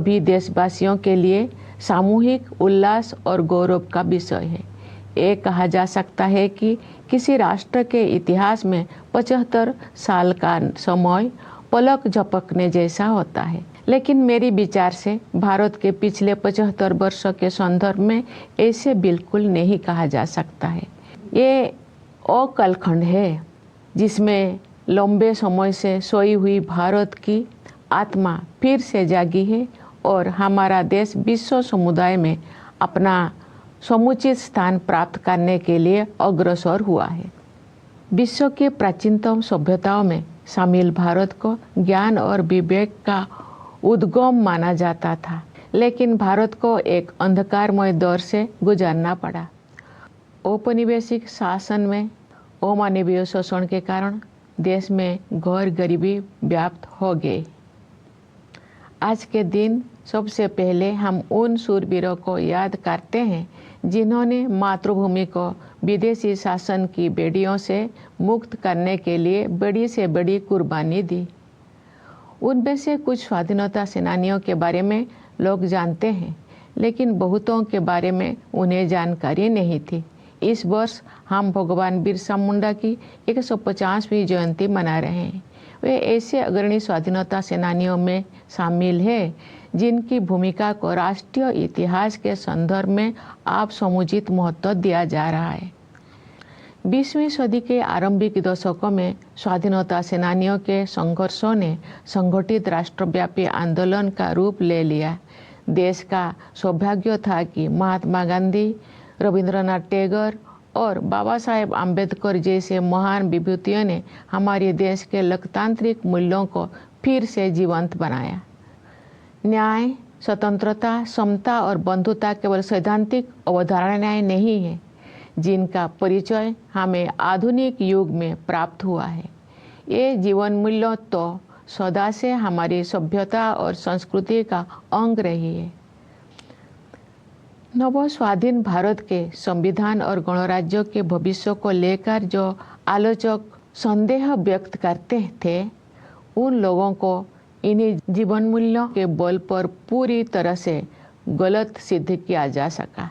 भी देशवासियों के लिए सामूहिक उल्लास और गौरव का विषय है। ये कहा जा सकता है कि किसी राष्ट्र के इतिहास में 75 साल का समय पलक झपकने जैसा होता है, लेकिन मेरी विचार से भारत के पिछले 75 वर्षों के संदर्भ में ऐसे बिल्कुल नहीं कहा जा सकता है। ये अकालखंड है जिसमें लंबे समय से सोई हुई भारत की आत्मा फिर से जागी है और हमारा देश विश्व समुदाय में अपना समुचित स्थान प्राप्त करने के लिए अग्रसर हुआ है। विश्व के प्राचीनतम सभ्यताओं में शामिल भारत को ज्ञान और विवेक का उद्गम माना जाता था, लेकिन भारत को एक अंधकारमय दौर से गुजरना पड़ा। औपनिवेशिक शासन में अमानवीय शोषण के कारण देश में घोर गरीबी व्याप्त हो गई। आज के दिन सबसे पहले हम उन शूरवीरों को याद करते हैं जिन्होंने मातृभूमि को विदेशी शासन की बेड़ियों से मुक्त करने के लिए बड़ी से बड़ी कुर्बानी दी। उनमें से कुछ स्वाधीनता सेनानियों के बारे में लोग जानते हैं, लेकिन बहुतों के बारे में उन्हें जानकारी नहीं थी। इस वर्ष हम भगवान बिरसा मुंडा की 150वीं जयंती मना रहे हैं। वे ऐसे अग्रणी स्वाधीनता सेनानियों में शामिल हैं जिनकी भूमिका को राष्ट्रीय इतिहास के संदर्भ में आप समुचित महत्व दिया जा रहा है। 20वीं सदी के आरंभिक दशकों में स्वाधीनता सेनानियों के संघर्षों ने संगठित राष्ट्रव्यापी आंदोलन का रूप ले लिया। देश का सौभाग्य था कि महात्मा गांधी, रविंद्रनाथ टैगोर और बाबा साहेब आम्बेडकर जैसे महान विभूतियों ने हमारे देश के लोकतांत्रिक मूल्यों को फिर से जीवंत बनाया। न्याय, स्वतंत्रता, समता और बंधुता केवल सैद्धांतिक अवधारणाएं नहीं है, जिनका परिचय हमें आधुनिक युग में प्राप्त हुआ है। ये जीवन मूल्य तो सदा से हमारी सभ्यता और संस्कृति का अंग रही है। नव स्वाधीन भारत के संविधान और गणराज्य के भविष्य को लेकर जो आलोचक संदेह व्यक्त करते थे, उन लोगों को इन्हीं जीवन मूल्यों के बल पर पूरी तरह से गलत सिद्ध किया जा सका।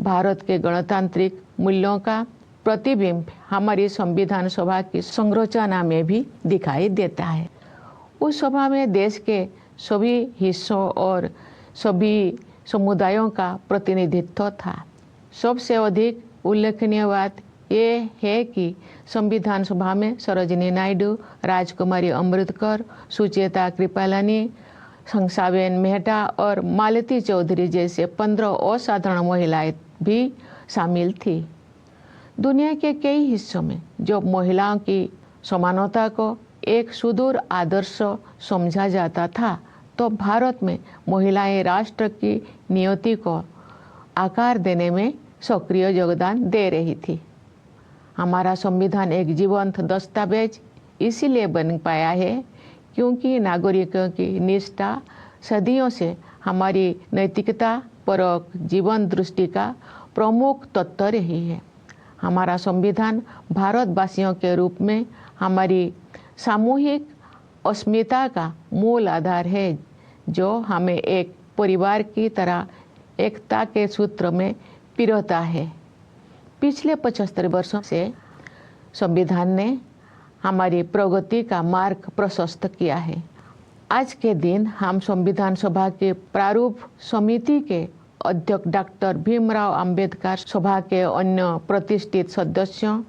भारत के गणतांत्रिक मूल्यों का प्रतिबिंब हमारी संविधान सभा की संरचना में भी दिखाई देता है। उस सभा में देश के सभी हिस्सों और सभी समुदायों का प्रतिनिधित्व था। सबसे अधिक उल्लेखनीय बात ये है कि संविधान सभा में सरोजिनी नायडू, राजकुमारी अमृतकर, सुचेता कृपलानी, हंसाबेन मेहता और मालती चौधरी जैसे 15 असाधारण महिलाएं भी शामिल थी। दुनिया के कई हिस्सों में जो महिलाओं की समानता को एक सुदूर आदर्श समझा जाता था, तो भारत में महिलाएं राष्ट्र की नियति को आकार देने में सक्रिय योगदान दे रही थी। हमारा संविधान एक जीवंत दस्तावेज इसीलिए बन पाया है क्योंकि नागरिकों की निष्ठा सदियों से हमारी नैतिकता परक जीवन दृष्टि का प्रमुख तत्व रही है। हमारा संविधान भारतवासियों के रूप में हमारी सामूहिक अस्मिता का मूल आधार है, जो हमें एक परिवार की तरह एकता के सूत्र में पिरोता है। पिछले 75 वर्षों से संविधान ने हमारी प्रगति का मार्ग प्रशस्त किया है। आज के दिन हम संविधान सभा के प्रारूप समिति के अध्यक्ष डॉक्टर भीमराव अंबेडकर, सभा के अन्य प्रतिष्ठित सदस्यों,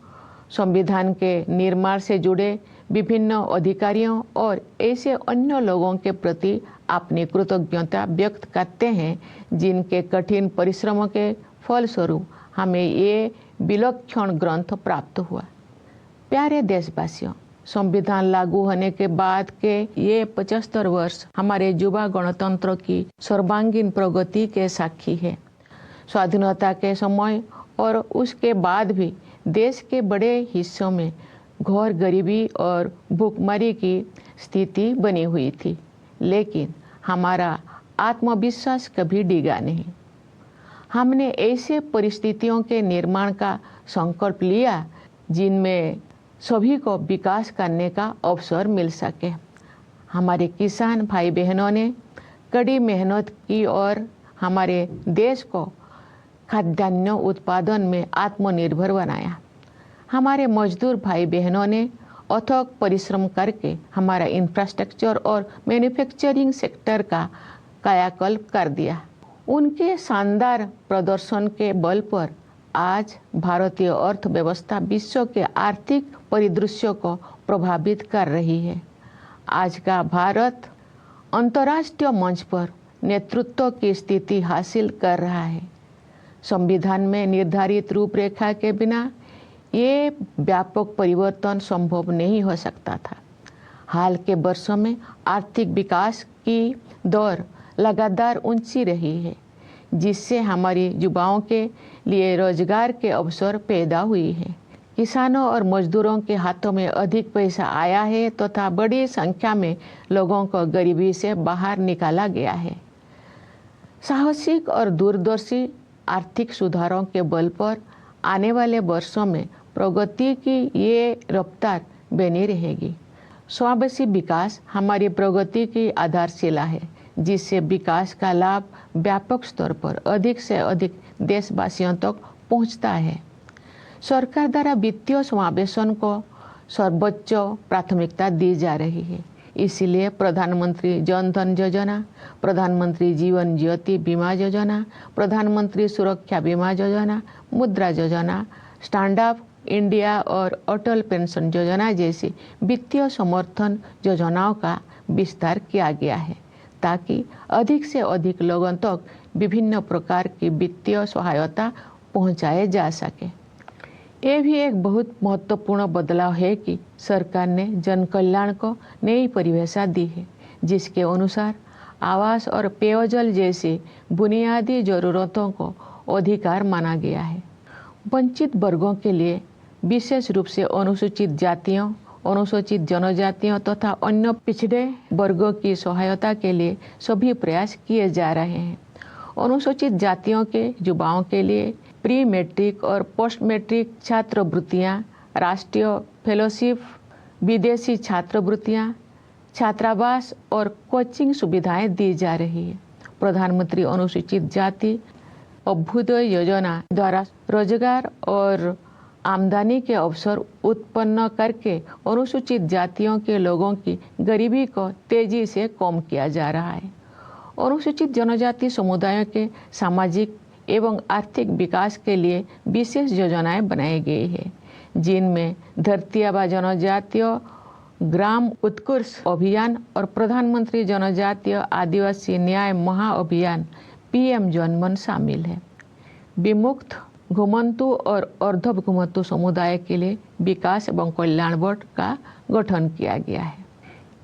संविधान के निर्माण से जुड़े विभिन्न अधिकारियों और ऐसे अन्य लोगों के प्रति अपनी कृतज्ञता व्यक्त करते हैं जिनके कठिन परिश्रमों के फलस्वरूप हमें ये विलक्षण ग्रंथ प्राप्त हुआ। प्यारे देशवासियों, संविधान लागू होने के बाद के ये 75 वर्ष हमारे युवा गणतंत्र की सर्वांगीण प्रगति के साक्षी है। स्वाधीनता के समय और उसके बाद भी देश के बड़े हिस्सों में घोर गरीबी और भूखमरी की स्थिति बनी हुई थी, लेकिन हमारा आत्मविश्वास कभी डिगा नहीं। हमने ऐसे परिस्थितियों के निर्माण का संकल्प लिया जिनमें सभी को विकास करने का अवसर मिल सके। हमारे किसान भाई बहनों ने कड़ी मेहनत की और हमारे देश को खाद्यान्न उत्पादन में आत्मनिर्भर बनाया। हमारे मजदूर भाई बहनों ने अथक परिश्रम करके हमारा इंफ्रास्ट्रक्चर और मैन्युफैक्चरिंग सेक्टर का कायाकल्प कर दिया। उनके शानदार प्रदर्शन के बल पर आज भारतीय अर्थव्यवस्था विश्व के आर्थिक परिदृश्य को प्रभावित कर रही है। आज का भारत अंतर्राष्ट्रीय मंच पर नेतृत्व की स्थिति हासिल कर रहा है। संविधान में निर्धारित रूपरेखा के बिना ये व्यापक परिवर्तन संभव नहीं हो सकता था। हाल के वर्षों में आर्थिक विकास की दर लगातार ऊंची रही है, जिससे हमारी युवाओं के लिए रोजगार के अवसर पैदा हुई है। किसानों और मजदूरों के हाथों में अधिक पैसा आया है तथा बड़ी संख्या में लोगों को गरीबी से बाहर निकाला गया है। साहसिक और दूरदर्शी आर्थिक सुधारों के बल पर आने वाले वर्षों में प्रगति की ये रफ्तार बनी रहेगी। समावेशी विकास हमारी प्रगति की आधारशिला है, जिससे विकास का लाभ व्यापक स्तर पर अधिक से अधिक देशवासियों तक पहुंचता है। सरकार द्वारा वित्तीय समावेशन को सर्वोच्च प्राथमिकता दी जा रही है। इसलिए प्रधानमंत्री जन धन योजना, प्रधानमंत्री जीवन ज्योति बीमा योजना, प्रधानमंत्री सुरक्षा बीमा योजना, मुद्रा योजना, स्टैंड अप इंडिया और अटल पेंशन योजना जैसी वित्तीय समर्थन योजनाओं का विस्तार किया गया है, ताकि अधिक से अधिक लोगों तक विभिन्न प्रकार की वित्तीय सहायता पहुंचाए जा सके। ये भी एक बहुत महत्वपूर्ण बदलाव है कि सरकार ने जन कल्याण को नई परिभाषा दी है, जिसके अनुसार आवास और पेयजल जैसी बुनियादी जरूरतों को अधिकार माना गया है। वंचित वर्गों के लिए, विशेष रूप से अनुसूचित जातियों, अनुसूचित जनजातियों तथा अन्य पिछड़े वर्गों की सहायता के लिए सभी प्रयास किए जा रहे हैं। अनुसूचित जातियों के युवाओं के लिए प्री मैट्रिक और पोस्ट मैट्रिक छात्रवृत्तियाँ, राष्ट्रीय फेलोशिप, विदेशी छात्रवृत्तियाँ, छात्रावास और कोचिंग सुविधाएं दी जा रही है। प्रधानमंत्री अनुसूचित जाति अभ्युदय योजना द्वारा रोजगार और आमदनी के अवसर उत्पन्न करके अनुसूचित जातियों के लोगों की गरीबी को तेजी से कम किया जा रहा है। अनुसूचित जनजाति समुदायों के सामाजिक एवं आर्थिक विकास के लिए विशेष योजनाएं बनाई गई है, जिनमें धरती आबा जनजातीय ग्राम उत्कर्ष अभियान और प्रधानमंत्री जनजातीय आदिवासी न्याय महाअभियान PM जनमन शामिल है। विमुक्त घुमंतु और अर्ध घुमंतु समुदाय के लिए विकास एवं कल्याण बोर्ड का गठन किया गया है।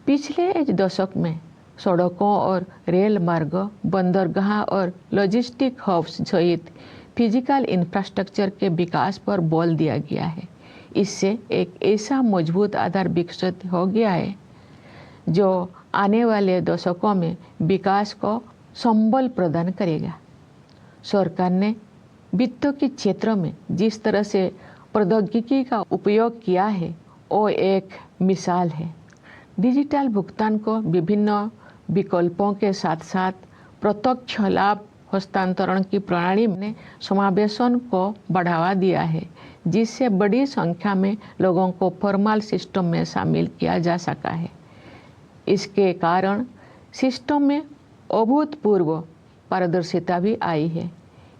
पिछले एक दशक में सड़कों और रेल मार्ग, बंदरगाह और लॉजिस्टिक हब्स सहित फिजिकल इंफ्रास्ट्रक्चर के विकास पर बल दिया गया है। इससे एक ऐसा मजबूत आधार विकसित हो गया है जो आने वाले दशकों में विकास को संबल प्रदान करेगा। सरकार ने वित्त के क्षेत्र में जिस तरह से प्रौद्योगिकी का उपयोग किया है, वो एक मिसाल है। डिजिटल भुगतान को विभिन्न विकल्पों के साथ साथ प्रत्यक्ष लाभ हस्तांतरण की प्रणाली ने समावेशन को बढ़ावा दिया है, जिससे बड़ी संख्या में लोगों को फॉर्मल सिस्टम में शामिल किया जा सका है। इसके कारण सिस्टम में अभूतपूर्व पारदर्शिता भी आई है।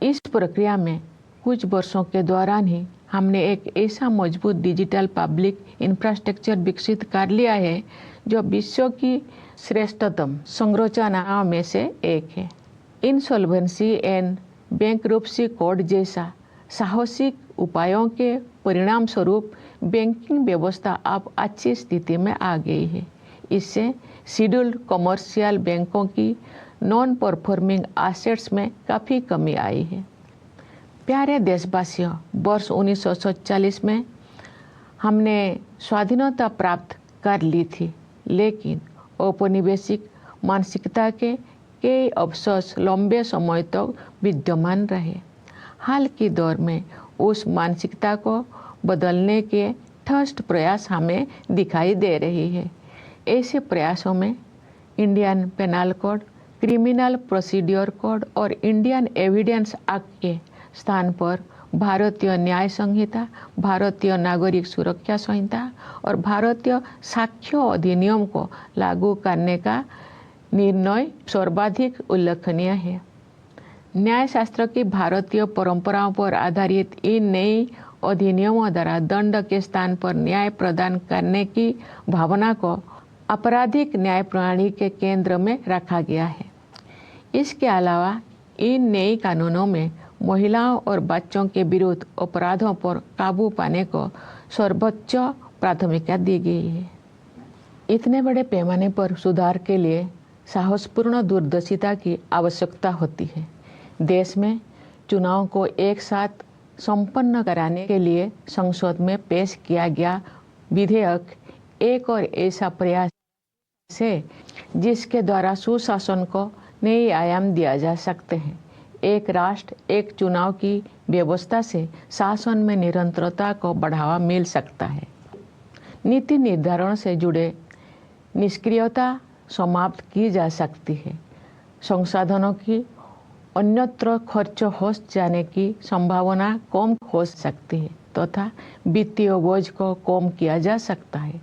इस प्रक्रिया में कुछ वर्षों के दौरान ही हमने एक ऐसा मजबूत डिजिटल पब्लिक इंफ्रास्ट्रक्चर विकसित कर लिया है जो विश्व की श्रेष्ठतम संरचनाओं में से एक है। इंसॉल्वेंसी एंड बैंकरप्सी कोड जैसा साहसिक उपायों के परिणाम स्वरूप बैंकिंग व्यवस्था अब अच्छी स्थिति में आ गई है। इससे शेड्यूल्ड कमर्शियल बैंकों की नॉन परफॉर्मिंग एसेट्स में काफ़ी कमी आई है। प्यारे देशवासियों, वर्ष 1947 में हमने स्वाधीनता प्राप्त कर ली थी, लेकिन औपनिवेशिक मानसिकता के कई अवशेष लंबे समय तक विद्यमान रहे। हाल के दौर में उस मानसिकता को बदलने के ठोस प्रयास हमें दिखाई दे रही है। ऐसे प्रयासों में Indian Penal Code, Criminal Procedure Code और इंडियन एविडेंस एक्ट के स्थान पर भारतीय न्याय संहिता, भारतीय नागरिक सुरक्षा संहिता और भारतीय साक्ष्य अधिनियम को लागू करने का निर्णय सर्वाधिक उल्लेखनीय है। न्यायशास्त्र की भारतीय परंपराओं पर आधारित इन नई अधिनियमों द्वारा दंड के स्थान पर न्याय प्रदान करने की भावना को आपराधिक न्याय प्रणाली के केंद्र में रखा गया है। इसके अलावा इन नए कानूनों में महिलाओं और बच्चों के विरुद्ध अपराधों पर काबू पाने को सर्वोच्च प्राथमिकता दी गई है। इतने बड़े पैमाने पर सुधार के लिए साहसपूर्ण दूरदर्शिता की आवश्यकता होती है। देश में चुनाव को एक साथ संपन्न कराने के लिए संसद में पेश किया गया विधेयक एक और ऐसा प्रयास है जिसके द्वारा सुशासन को नए आयाम दिया जा सकते हैं। एक राष्ट्र एक चुनाव की व्यवस्था से शासन में निरंतरता को बढ़ावा मिल सकता है। नीति निर्धारण से जुड़े निष्क्रियता समाप्त की जा सकती है। संसाधनों की अन्यत्र खर्च हो जाने की संभावना कम हो सकती है तथा वित्तीय बोझ को कम किया जा सकता है।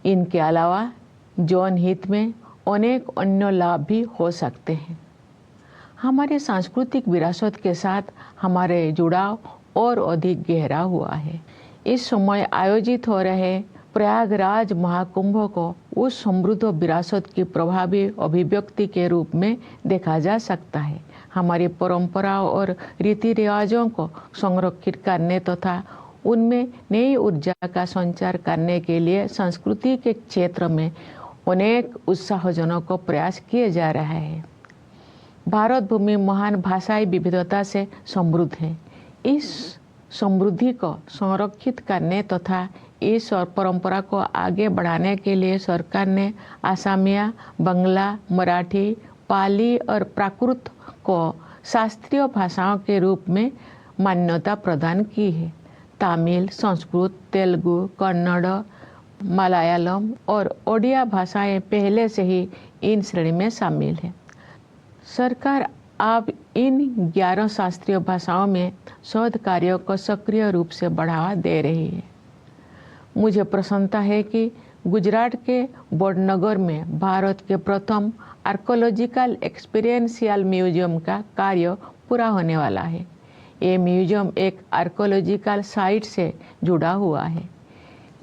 इनके अलावा जन हित में अनेक अन्य लाभ भी हो सकते हैं। हमारे सांस्कृतिक विरासत के साथ हमारे जुड़ाव और अधिक गहरा हुआ है। इस समय आयोजित हो रहे प्रयागराज महाकुंभ को उस समृद्ध विरासत की प्रभावी अभिव्यक्ति के रूप में देखा जा सकता है। हमारी परंपराओं और रीति रिवाजों को संरक्षित करने तथा उनमें नई ऊर्जा का संचार करने के लिए संस्कृति के क्षेत्र में अनेक उत्साहजनक प्रयास किए जा रहे हैं। भारत भूमि महान भाषाई विविधता से समृद्ध है। इस समृद्धि को संरक्षित करने तथा इस और परंपरा को आगे बढ़ाने के लिए सरकार ने असमिया, बंगला, मराठी, पाली और प्राकृत को शास्त्रीय भाषाओं के रूप में मान्यता प्रदान की है। तमिल, संस्कृत, तेलुगु, कन्नड़, मलयालम और ओडिया भाषाएं पहले से ही इन श्रेणी में शामिल हैं। सरकार अब इन 11 शास्त्रीय भाषाओं में शोध कार्यों को सक्रिय रूप से बढ़ावा दे रही है। मुझे प्रसन्नता है कि गुजरात के वडनगर में भारत के प्रथम आर्कोलॉजिकल एक्सपीरियंशियल म्यूजियम का कार्य पूरा होने वाला है। ये म्यूजियम एक आर्कोलॉजिकल साइट से जुड़ा हुआ है।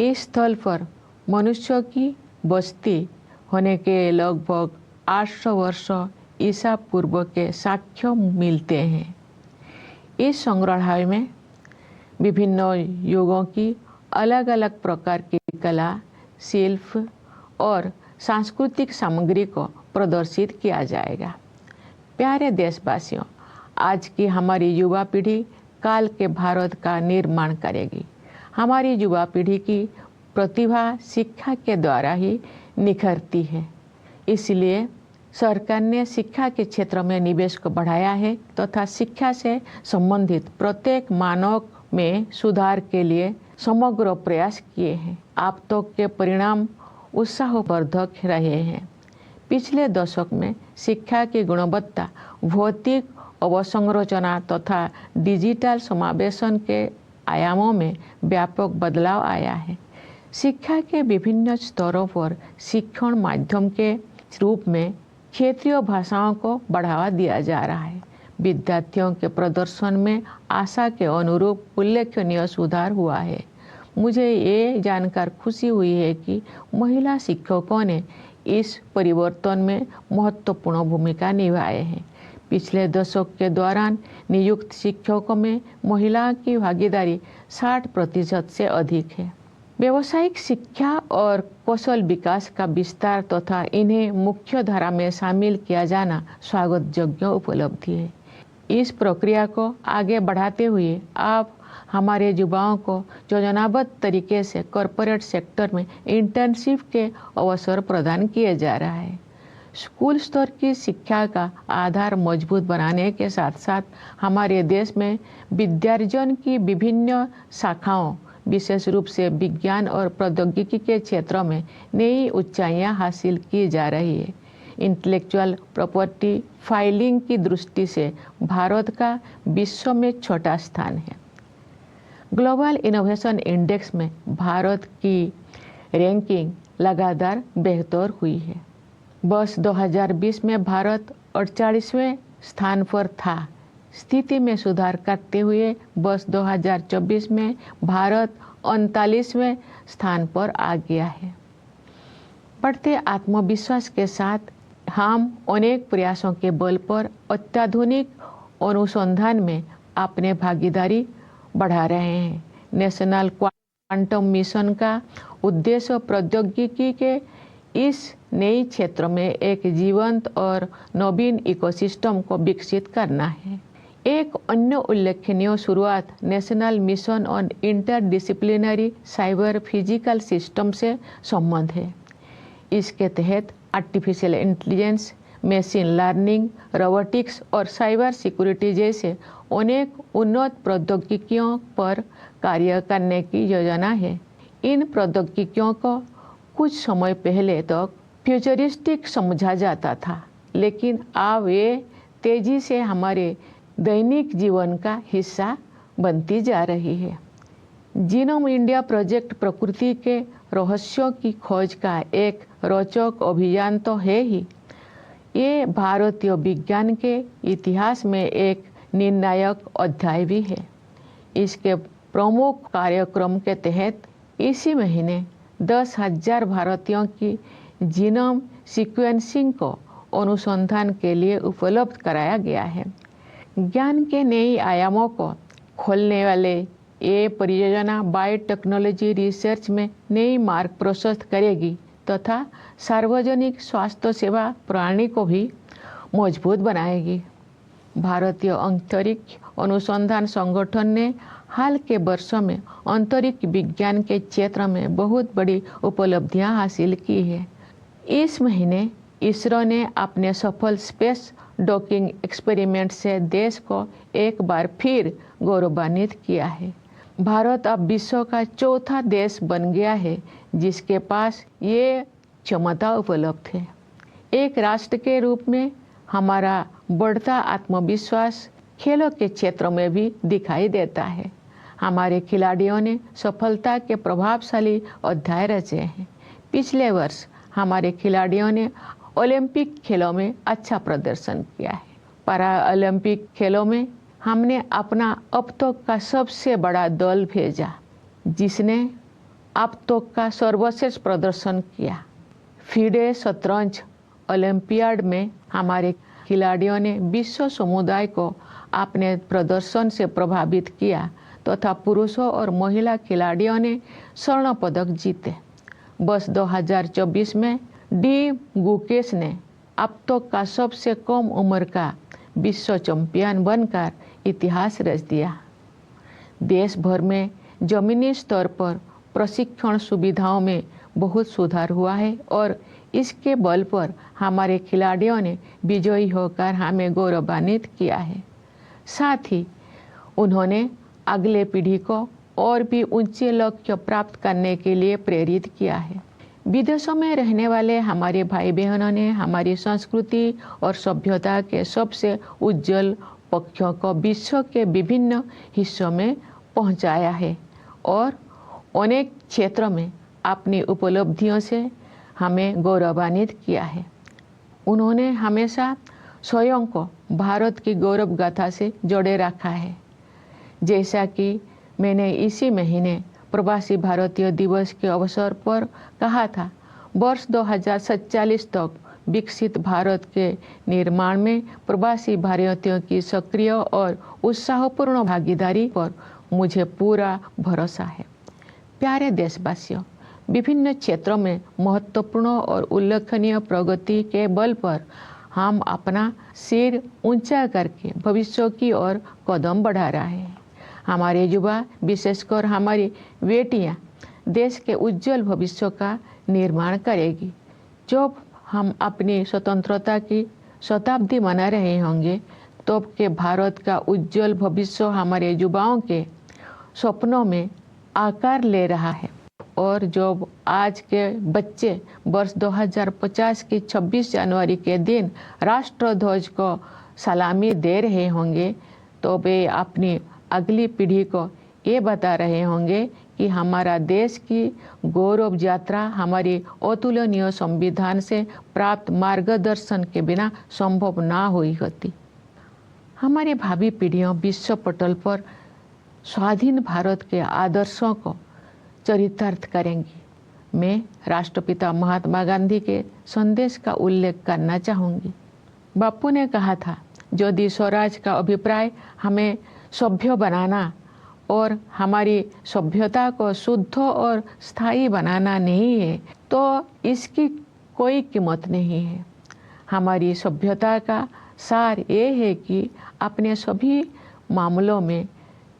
इस स्थल पर मनुष्यों की बस्ती होने के लगभग 800 वर्ष ईसा पूर्व के साक्ष्य मिलते हैं। इस संग्रहालय में विभिन्न युगों की अलग अलग प्रकार की कला, शिल्प और सांस्कृतिक सामग्री को प्रदर्शित किया जाएगा। प्यारे देशवासियों, आज की हमारी युवा पीढ़ी काल के भारत का निर्माण करेगी। हमारी युवा पीढ़ी की प्रतिभा शिक्षा के द्वारा ही निखरती है। इसलिए सरकार ने शिक्षा के क्षेत्र में निवेश को बढ़ाया है तथा शिक्षा से संबंधित प्रत्येक मानव में सुधार के लिए समग्र प्रयास किए हैं। अब तक के परिणाम उत्साहवर्धक रहे हैं। पिछले दशक में शिक्षा की गुणवत्ता, भौतिक अवसंरचना तथा डिजिटल समावेशन के आयामों में व्यापक बदलाव आया है। शिक्षा के विभिन्न स्तरों पर शिक्षण माध्यम के रूप में क्षेत्रीय भाषाओं को बढ़ावा दिया जा रहा है। विद्यार्थियों के प्रदर्शन में आशा के अनुरूप उल्लेखनीय सुधार हुआ है। मुझे ये जानकर खुशी हुई है कि महिला शिक्षकों ने इस परिवर्तन में महत्वपूर्ण भूमिका निभाई है। पिछले दशक के दौरान नियुक्त शिक्षकों में महिलाओं की भागीदारी 60% से अधिक है। व्यावसायिक शिक्षा और कौशल विकास का विस्तार तथा इन्हें मुख्य धारा में शामिल किया जाना स्वागत योग्य उपलब्धि है। इस प्रक्रिया को आगे बढ़ाते हुए आप हमारे युवाओं को योजनाबद्ध तरीके से कॉरपोरेट सेक्टर में इंटर्नशिप के अवसर प्रदान किए जा रहा है। स्कूल स्तर की शिक्षा का आधार मजबूत बनाने के साथ साथ हमारे देश में विद्यार्जन की विभिन्न शाखाओं, विशेष रूप से विज्ञान और प्रौद्योगिकी के क्षेत्रों में नई ऊंचाइयां हासिल की जा रही है। इंटेलेक्चुअल प्रॉपर्टी फाइलिंग की दृष्टि से भारत का विश्व में छोटा स्थान है। ग्लोबल इनोवेशन इंडेक्स में भारत की रैंकिंग लगातार बेहतर हुई है। वर्ष 2020 में भारत 48वें स्थान पर था। स्थिति में सुधार करते हुए वर्ष 2024 में भारत 39वें स्थान पर आ गया है। बढ़ते आत्मविश्वास के साथ हम अनेक प्रयासों के बल पर अत्याधुनिक अनुसंधान में अपने भागीदारी बढ़ा रहे हैं। नेशनल क्वांटम मिशन का उद्देश्य प्रौद्योगिकी के इस नए क्षेत्र में एक जीवंत और नवीन इकोसिस्टम को विकसित करना है। एक अन्य उल्लेखनीय शुरुआत national mission on interdisciplinary cyber physical system से संबंध है। इसके तहत artificial intelligence, machine learning, robotics और साइबर सिक्योरिटी जैसे अनेक उन्नत प्रौद्योगिकियों पर कार्य करने की योजना है। इन प्रौद्योगिकियों को कुछ समय पहले तक फ्यूचरिस्टिक समझा जाता था, लेकिन अब ये तेजी से हमारे दैनिक जीवन का हिस्सा बनती जा रही है। जीनोम इंडिया प्रोजेक्ट प्रकृति के रहस्यों की खोज का एक रोचक अभियान तो है ही, ये भारतीय विज्ञान के इतिहास में एक निर्णायक अध्याय भी है। इसके प्रमुख कार्यक्रम के तहत इसी महीने 10,000 भारतीयों की जीनोम सीक्वेंसिंग को अनुसंधान के लिए उपलब्ध कराया गया है। ज्ञान के नए आयामों को खोलने वाले ये परियोजना बायोटेक्नोलॉजी रिसर्च में नई मार्ग प्रशस्त करेगी तथा सार्वजनिक स्वास्थ्य सेवा प्रणाली को भी मजबूत बनाएगी। भारतीय अंतरिक्ष अनुसंधान संगठन ने हाल के वर्षों में अंतरिक्ष विज्ञान के क्षेत्र में बहुत बड़ी उपलब्धियां हासिल की है। इस महीने इसरो ने अपने सफल स्पेस डॉकिंग एक्सपेरिमेंट से देश को एक बार फिर गौरवान्वित किया है। भारत अब विश्व का चौथा देश बन गया है जिसके पास ये क्षमता उपलब्ध है। एक राष्ट्र के रूप में हमारा बढ़ता आत्मविश्वास खेलों के क्षेत्र में भी दिखाई देता है। हमारे खिलाड़ियों ने सफलता के प्रभावशाली अध्याय रचे हैं। पिछले वर्ष हमारे खिलाड़ियों ने ओलंपिक खेलों में अच्छा प्रदर्शन किया है। पैरा ओलंपिक खेलों में हमने अपना अब तक का सबसे बड़ा दल भेजा जिसने अब तक का सर्वश्रेष्ठ प्रदर्शन किया। फीडे शतरंज ओलंपियाड में हमारे खिलाड़ियों ने विश्व समुदाय को अपने प्रदर्शन से प्रभावित किया तथा पुरुषों और महिला खिलाड़ियों ने स्वर्ण पदक जीते। वर्ष 2024 में डी गुकेश ने अब तक का सबसे कम उम्र का विश्व चैंपियन बनकर इतिहास रच दिया। देश भर में जमीनी स्तर पर प्रशिक्षण सुविधाओं में बहुत सुधार हुआ है और इसके बल पर हमारे खिलाड़ियों ने विजयी होकर हमें गौरवान्वित किया है। साथ ही उन्होंने अगले पीढ़ी को और भी ऊंचे लक्ष्य प्राप्त करने के लिए प्रेरित किया है। विदेशों में रहने वाले हमारे भाई बहनों ने हमारी संस्कृति और सभ्यता के सबसे उज्जवल पक्षों को विश्व के विभिन्न हिस्सों में पहुंचाया है और अनेक क्षेत्रों में अपनी उपलब्धियों से हमें गौरवान्वित किया है। उन्होंने हमेशा स्वयं को भारत की गौरव गाथा से जोड़े रखा है। जैसा कि मैंने इसी महीने प्रवासी भारतीय दिवस के अवसर पर कहा था, वर्ष 2047 तक विकसित भारत के निर्माण में प्रवासी भारतीयों की सक्रिय और उत्साहपूर्ण भागीदारी पर मुझे पूरा भरोसा है। प्यारे देशवासियों, विभिन्न क्षेत्रों में महत्वपूर्ण और उल्लेखनीय प्रगति के बल पर हम अपना सिर ऊंचा करके भविष्य की ओर कदम बढ़ा रहे हैं। हमारे युवा, विशेषकर हमारी बेटियां, देश के उज्जवल भविष्य का निर्माण करेगी। जब हम अपनी स्वतंत्रता की शताब्दी मना रहे होंगे तब के भारत का उज्जवल भविष्य हमारे युवाओं के सपनों में आकार ले रहा है। और जो आज के बच्चे वर्ष 2050 की 26 जनवरी के दिन राष्ट्रध्वज को सलामी दे रहे होंगे, तो वे अपनी अगली पीढ़ी को ये बता रहे होंगे कि हमारा देश की गौरव यात्रा हमारी अतुलनीय संविधान से प्राप्त मार्गदर्शन के बिना संभव ना हुई होती। हमारी भावी पीढ़ियां विश्व पटल पर स्वाधीन भारत के आदर्शों को चरितार्थ करेंगी। मैं राष्ट्रपिता महात्मा गांधी के संदेश का उल्लेख करना चाहूँगी। बापू ने कहा था, यदि स्वराज का अभिप्राय हमें सभ्य बनाना और हमारी सभ्यता को शुद्ध और स्थायी बनाना नहीं है, तो इसकी कोई कीमत नहीं है। हमारी सभ्यता का सार ये है कि अपने सभी मामलों में,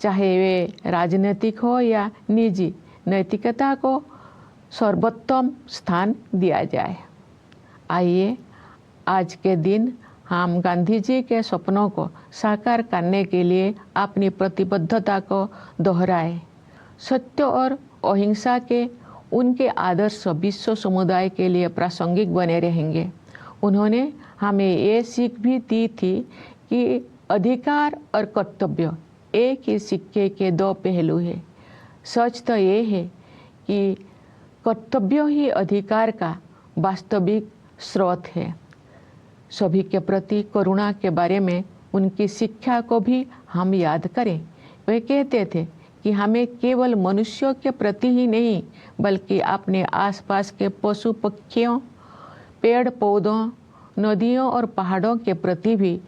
चाहे वे राजनीतिक हो या निजी, नैतिकता को सर्वोत्तम स्थान दिया जाए। आइए आज के दिन हम गांधी जी के सपनों को साकार करने के लिए अपनी प्रतिबद्धता को दोहराएं। सत्य और अहिंसा के उनके आदर्श विश्व समुदाय के लिए प्रासंगिक बने रहेंगे। उन्होंने हमें ये सीख भी दी थी कि अधिकार और कर्तव्य एक ही सिक्के के दो पहलू हैं। सच तो ये है कि कर्तव्य ही अधिकार का वास्तविक स्रोत है। सभी के प्रति करुणा के बारे में उनकी शिक्षा को भी हम याद करें। वे कहते थे कि हमें केवल मनुष्यों के प्रति ही नहीं, बल्कि अपने आसपास के पशु पक्षियों, पेड़ पौधों, नदियों और पहाड़ों के प्रति भी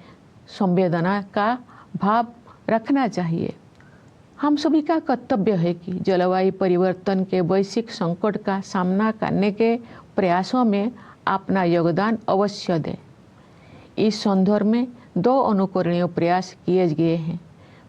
संवेदना का भाव रखना चाहिए। हम सभी का कर्तव्य है कि जलवायु परिवर्तन के वैश्विक संकट का सामना करने के प्रयासों में अपना योगदान अवश्य दें। इस संदर्भ में 2 अनुकरणीय प्रयास किए गए हैं।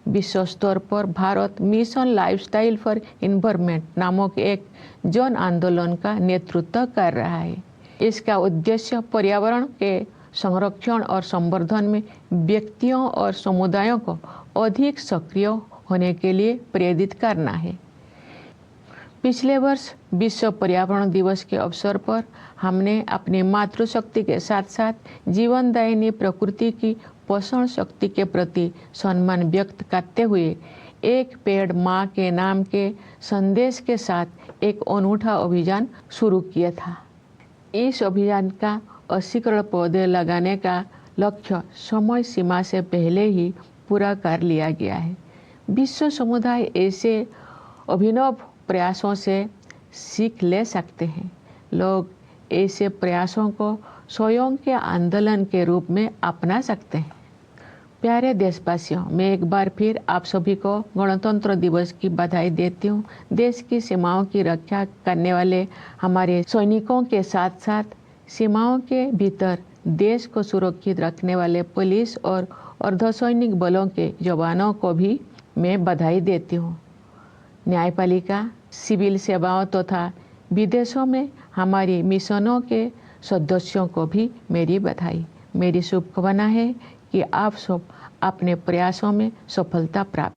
विश्व स्तर पर Bharat mission lifestyle for environment नामक एक जन आंदोलन का नेतृत्व कर रहा है। इसका उद्देश्य पर्यावरण के संरक्षण और संवर्धन में व्यक्तियों और समुदायों को अधिक सक्रिय होने के लिए प्रेरित करना है। पिछले वर्ष विश्व पर्यावरण दिवस के अवसर पर हमने अपनी मातृशक्ति के साथ साथ जीवनदायिनी प्रकृति की पोषण शक्ति के प्रति सम्मान व्यक्त करते हुए एक पेड़ माँ के नाम के संदेश के साथ एक अनूठा अभियान शुरू किया था। इस अभियान का 80 करोड़ पौधे लगाने का लक्ष्य समय सीमा से पहले ही पूरा कर लिया गया है। विश्व समुदाय ऐसे अभिनव प्रयासों से सीख ले सकते हैं। लोग ऐसे प्रयासों को स्वयं के आंदोलन के रूप में अपना सकते हैं। प्यारे देशवासियों, मैं एक बार फिर आप सभी को गणतंत्र दिवस की बधाई देती हूँ। देश की सीमाओं की रक्षा करने वाले हमारे सैनिकों के साथ साथ सीमाओं के भीतर देश को सुरक्षित रखने वाले पुलिस और अर्धसैनिक बलों के जवानों को भी मैं बधाई देती हूँ। न्यायपालिका, सिविल सेवाओं तथा विदेशों में हमारी मिशनों के सदस्यों को भी मेरी बधाई। मेरी शुभकामना है कि आप सब अपने प्रयासों में सफलता प्राप्त